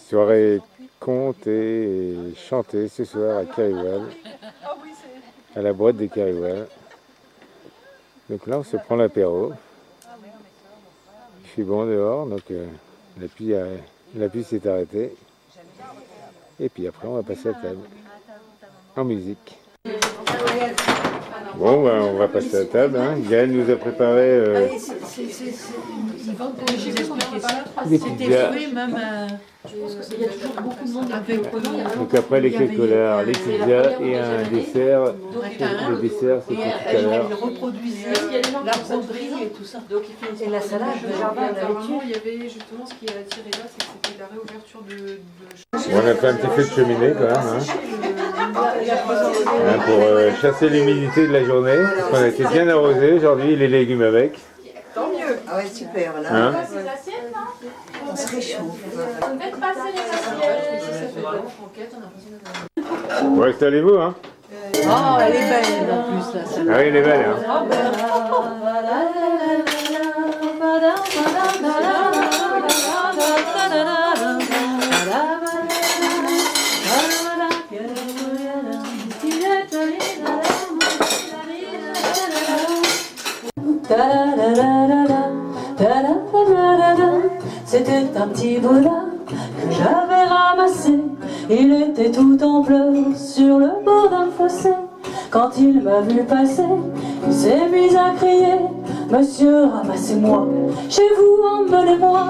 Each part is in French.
Soirée conte et chantée ce soir à Kériwal, à la boîte des Kériwal. Donc là, on se prend l'apéro. Il fait bon dehors, donc la pluie s'est arrêtée. Et puis après, on va passer à table, en musique. Bon, ben, on va passer à table. Hein. Gaël nous a préparé des pizzas. Il y a toujours beaucoup de monde avec Donc après les cacolars, les pizzas et un dessert. Le dessert, c'était tout à l'heure. Il reproduisait la broderie et tout ça. Et la salade, le jardin, Apparemment, il y avait justement ce qui a attiré là, c'est que c'était la réouverture de Bon, on a fait un petit feu de cheminée quand même. Hein, pour chasser l'humidité de la journée. Parce qu'on a été bien arrosé aujourd'hui, les légumes avec. Tant mieux. Ah ouais, super, là. Hein, On se réchauffe. Faites passer les assiettes. bon, installez-vous. Hein. Oh, elle est belle en plus là. Ah oui, elle est belle. Hein. C'était un petit bonheur que j'avais ramassé. Il était tout en pleurs sur le bord d'un fossé. Quand il m'a vu passer, il s'est mis à crier: Monsieur, ramassez-moi, chez vous, emmenez-moi.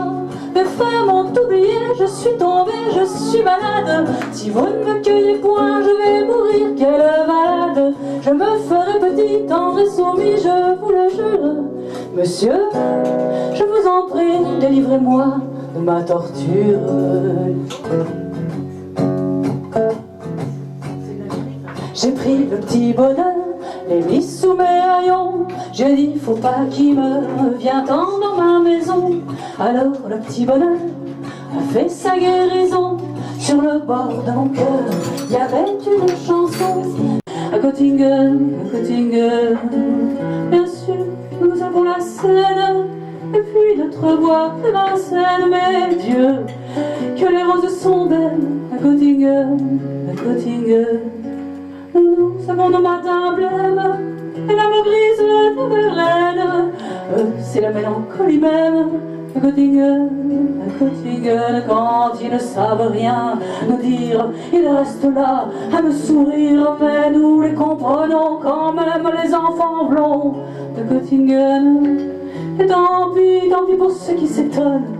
Mes frères m'ont oublié, je suis tombé, je suis malade. Si vous ne me cueillez point, je vais mourir, quelle malade. Je me ferai petit, tendre et soumis, je vous le jure. Monsieur, je vous en prie, délivrez-moi de ma torture. J'ai pris le petit bonheur, l'ai mis sous mes haillons. J'ai dit, faut pas qu'il me vienne tant dans ma maison. Alors le petit bonheur a fait sa guérison. Sur le bord de mon cœur, il y avait une chanson. À Göttingen, bien sûr, nous avons la Seine. Et puis notre bois est Vincennes. Mais Dieu, que les roses sont belles à Göttingen. Nous avons nos matins blêmes et l'âme grise de Verlaine. C'est la mélancolie même à Göttingen, quand ils ne savent rien nous dire. Ils restent là à me sourire, mais nous les comprenons quand même, les enfants blonds de Göttingen. Et tant pis pour ceux qui s'étonnent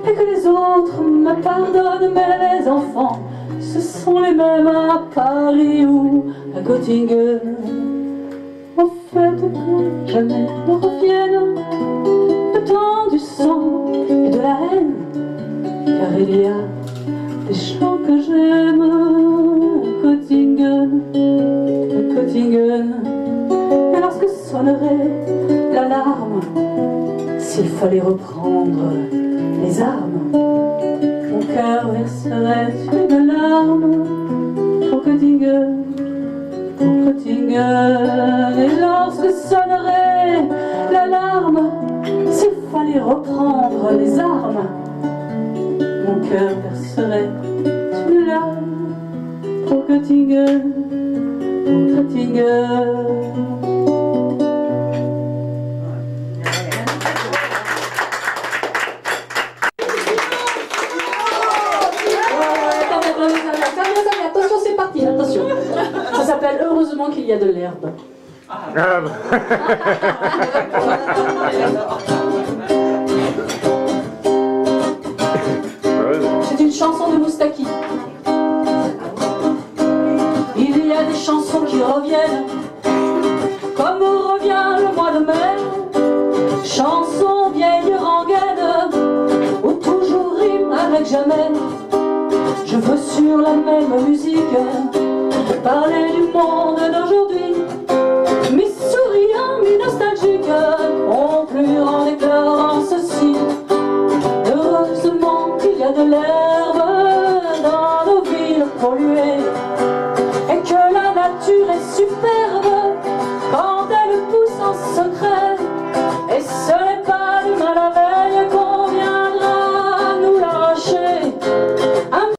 et que les autres me pardonnent, mais les enfants, ce sont les mêmes à Paris ou à Göttingen. Au fait que jamais ne revienne le temps du sang et de la haine, car il y a des chants que j'aime à Göttingen. Et lorsque sonnerait l'alarme, s'il fallait reprendre les armes, mon cœur verserait une larme pour Göttingen. Et lorsque sonnerait l'alarme, s'il fallait reprendre les armes, mon cœur verserait une larme pour Göttingen. Attention, c'est parti, attention. Ça s'appelle Heureusement qu'il y a de l'herbe. Ah, bah. C'est une chanson de Moustaki. Il y a des chansons qui reviennent, comme revient le mois de mai. Chanson vieille rengaine, où toujours rime avec jamais. Je veux sur la même musique parler du monde d'aujourd'hui, mi-souriant, mi-nostalgique, conclure en déclarant ceci: heureusement qu'il y a de l'herbe dans nos villes polluées, et que la nature est superbe quand elle pousse en secret. Et ce n'est pas demain la veille qu'on viendra nous l'arracher. Un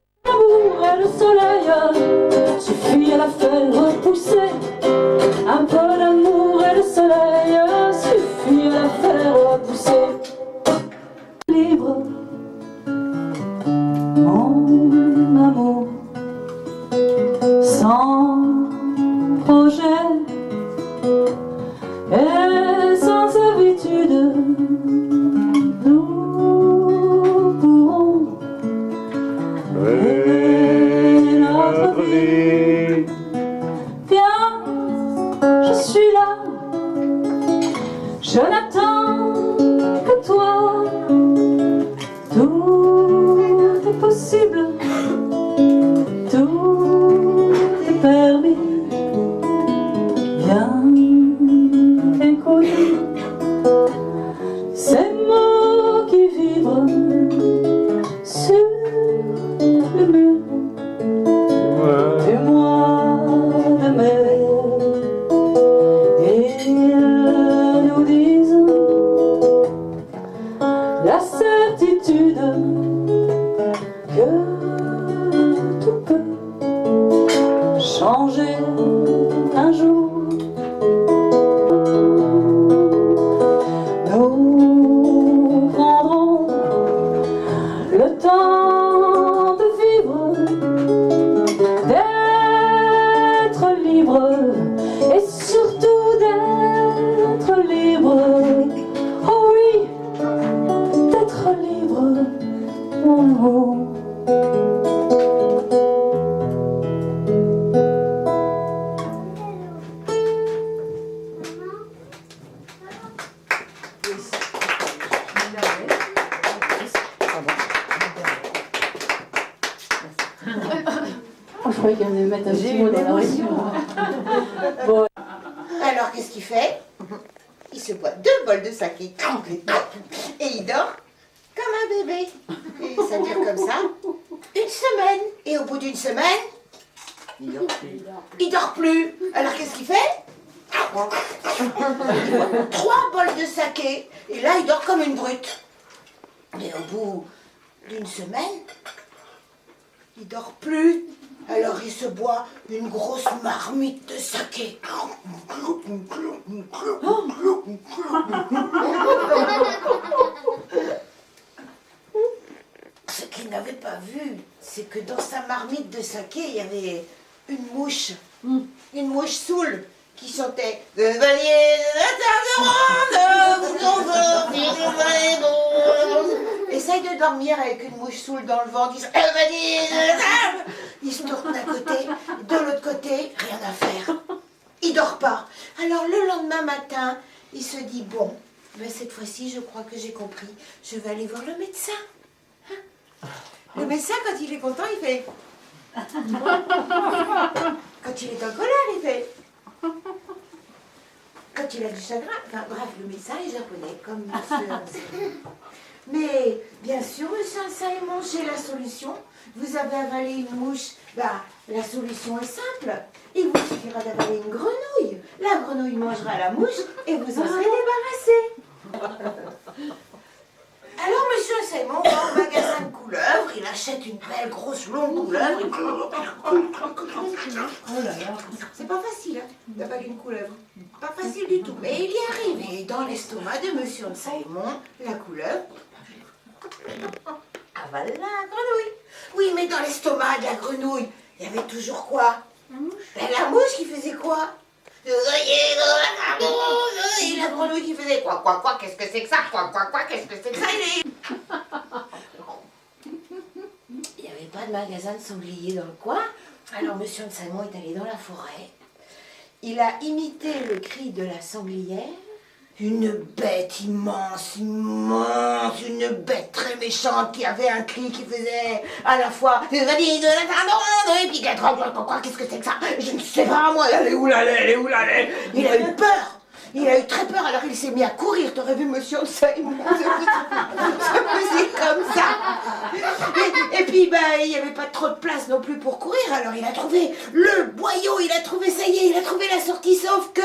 mon amour, sans projet et sans habitude, nous pourrons Et notre vie. Viens, je suis là, je n'attends que toi. Tout est possible, tout est permis. Viens, écoute ces mots qui vibrent sur le mur du mois de mai. Et ils nous disent la certitude que tout peut changer un jour. Nous prendrons le temps de vivre, d'être libre et surtout d'être libre. Oh oui, d'être libre, mon amour. Oh, je croyais qu'elle allait mettre un petit mot dans la région. Bon, Alors, qu'est-ce qu'il fait? Il se boit 2 bols de saké et il dort comme un bébé. Et ça dure comme ça une semaine. Et au bout d'une semaine, il dort plus. Alors, qu'est-ce qu'il fait? Il boit 3 bols de saké et là, il dort comme une brute. Et au bout d'une semaine, il dort plus. Alors il se boit une grosse marmite de saké. Ce qu'il n'avait pas vu, c'est que dans sa marmite de saké, il y avait une mouche saoule, qui chantait « Chevalier de la table ronde, essaye de dormir avec une mouche saoule dans le ventre, « Chevalier de la table !» Il se tourne d'un côté, de l'autre côté, rien à faire. Il dort pas. Alors le lendemain matin, il se dit « Bon, ben cette fois-ci, je crois que j'ai compris. Je vais aller voir le médecin. » Le médecin, quand il est content, il fait... Quand il est en colère, il fait... Quand il a du chagrin, enfin bref, le médecin est japonais, comme monsieur. Mais bien sûr, monsieur Saïmon, j'ai la solution. Vous avez avalé une mouche, bah, la solution est simple. Il vous suffira d'avaler une grenouille. La grenouille mangera la mouche et vous en serez débarrassé. Alors, monsieur Saïmon va au magasin de couleuvres, il achète une belle grosse longue couleuvre. Oh là là, c'est pas facile hein, d'avaler une couleuvre. Pas facile du tout. Mais il y arrive. Et dans l'estomac de monsieur Saïmon, la couleuvre avale la grenouille. Oui, mais dans l'estomac de la grenouille, il y avait toujours quoi? La mouche qui faisait quoi? Et la grenouille qui faisait quoi, qu'est-ce que c'est que ça? Quoi, qu'est-ce que c'est que ça? Il n'y avait pas de magasin de sanglier dans le coin. Alors monsieur Saïmon est allé dans la forêt. Il a imité le cri de la sanglière. Une bête immense, une bête très méchante qui avait un cri qui faisait à la fois et puis qu'est-ce que c'est que ça? Je ne sais pas moi, elle est où la lait? Il a eu peur. Il a eu très peur, alors il s'est mis à courir. T'aurais vu monsieur Saïmon se faisait comme ça. Et puis il n'y avait pas trop de place non plus pour courir, alors il a trouvé le boyau, il a trouvé, ça y est, il a trouvé la sortie, sauf que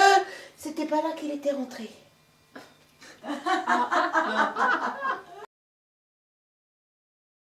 c'était pas là qu'il était rentré.